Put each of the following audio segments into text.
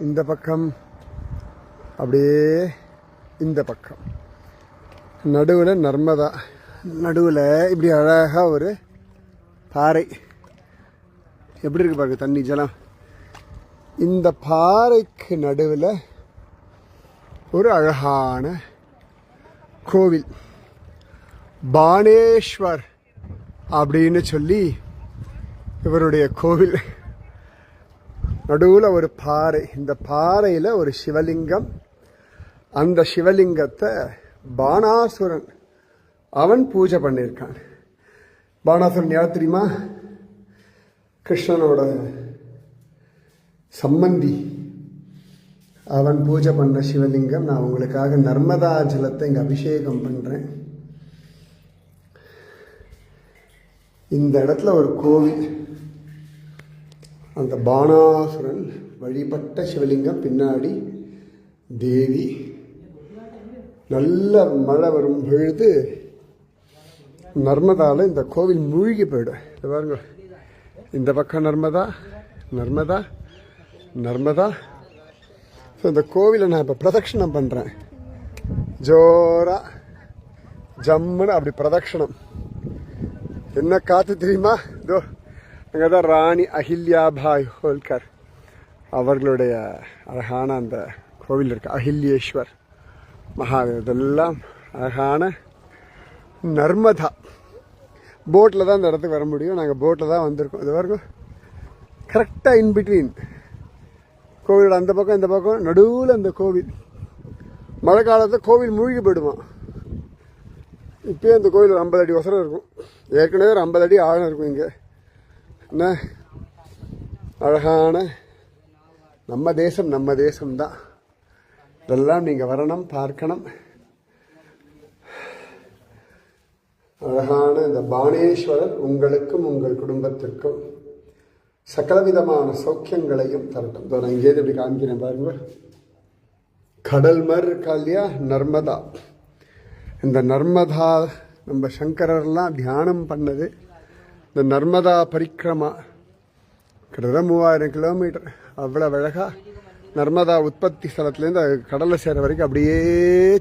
இந்த பக்கம் அப்படியே இந்த பக்கம் நடுவில் நர்மதா, நடுவில் இப்படி அழகாக ஒரு பாறை எப்படி இருக்கு பாருங்க, தண்ணி ஜலம். இந்த பாறைக்கு நடுவில் ஒரு அழகான கோவில், பாணேஸ்வர் அப்படின்னு சொல்லி இவருடைய கோவில். நடுவில் ஒரு பாறை, இந்த பாறையில் ஒரு சிவலிங்கம். அந்த சிவலிங்கத்தை பாணாசுரன் அவன் பூஜை பண்ணியிருக்கான். பாணாசுரன் யார் தெரியுமா? கிருஷ்ணனோட சம்பந்தி. அவன் பூஜை பண்ண சிவலிங்கம். நான் உங்களுக்காக நர்மதா ஜலத்தை இங்கே அபிஷேகம் பண்ணுறேன். இந்த இடத்துல ஒரு கோவில், அந்த பாணாசுரன் வழிபட்ட சிவலிங்கம், பின்னாடி தேவி. நல்ல மழை வரும் பொழுது நர்மதாவில் இந்த கோவில் மூழ்கி போயிடும். இது பாருங்க, இந்த பக்கம் நர்மதா, நர்மதா, நர்மதா. ஸோ இந்த கோவிலை நான் இப்போ பிரதட்சணம் பண்ணுறேன். ஜோரா ஜம்முன்னு அப்படி பிரதட்சணம். என்ன காற்று தெரியுமா? இதோ அங்கே தான் ராணி அஹில்யாபாய் ஹோல்கர் அவர்களுடைய அழகான அந்த கோவில் இருக்கு, அஹில்யேஸ்வர் மகாதேவ். இதெல்லாம் அழகான நர்மதா. போட்டில் தான் இந்த இடத்துக்கு வர முடியும். நாங்கள் போட்டில் தான் வந்திருக்கோம். இது வரைக்கும் கரெக்டாக இன்பிட்வீன் கோவிலோட அந்த பக்கம் இந்த பக்கம் நடுவில் அந்த கோவில். மழை காலத்தில் கோவில் மூழ்கி போயிடுவான். இப்போயே அந்த கோவில் ஒரு 50 அடி ஒசரம் இருக்கும். ஏற்கனவே ஒரு 50 அடி ஆழம் இருக்கும். இங்கே என்ன அழகான நம்ம தேசம், நம்ம தேசம்தான். இதெல்லாம் நீங்கள் வரணும், பார்க்கணும். அழகான இந்த பாணேஸ்வரர் உங்களுக்கும் உங்கள் குடும்பத்திற்கும் சகலவிதமான சௌக்கியங்களையும் தரட்டும். நான் இங்கேருந்து இப்படி காமிக்கிறேன் பாருங்க. கடல் மர் காலியா நர்மதா. இந்த நர்மதா நம்ம சங்கரர்லாம் தியானம் பண்ணது. இந்த நர்மதா பரிக்கிரமா கிட்டத்தட்ட 3000 கிலோமீட்டர். அவ்வளோ அழகா நர்மதா உற்பத்தி ஸ்தலத்துலேருந்து கடலை சேர வரைக்கும் அப்படியே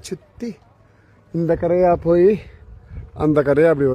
சுற்றி இந்த கரையாக போய் அந்த கரையாக அப்படி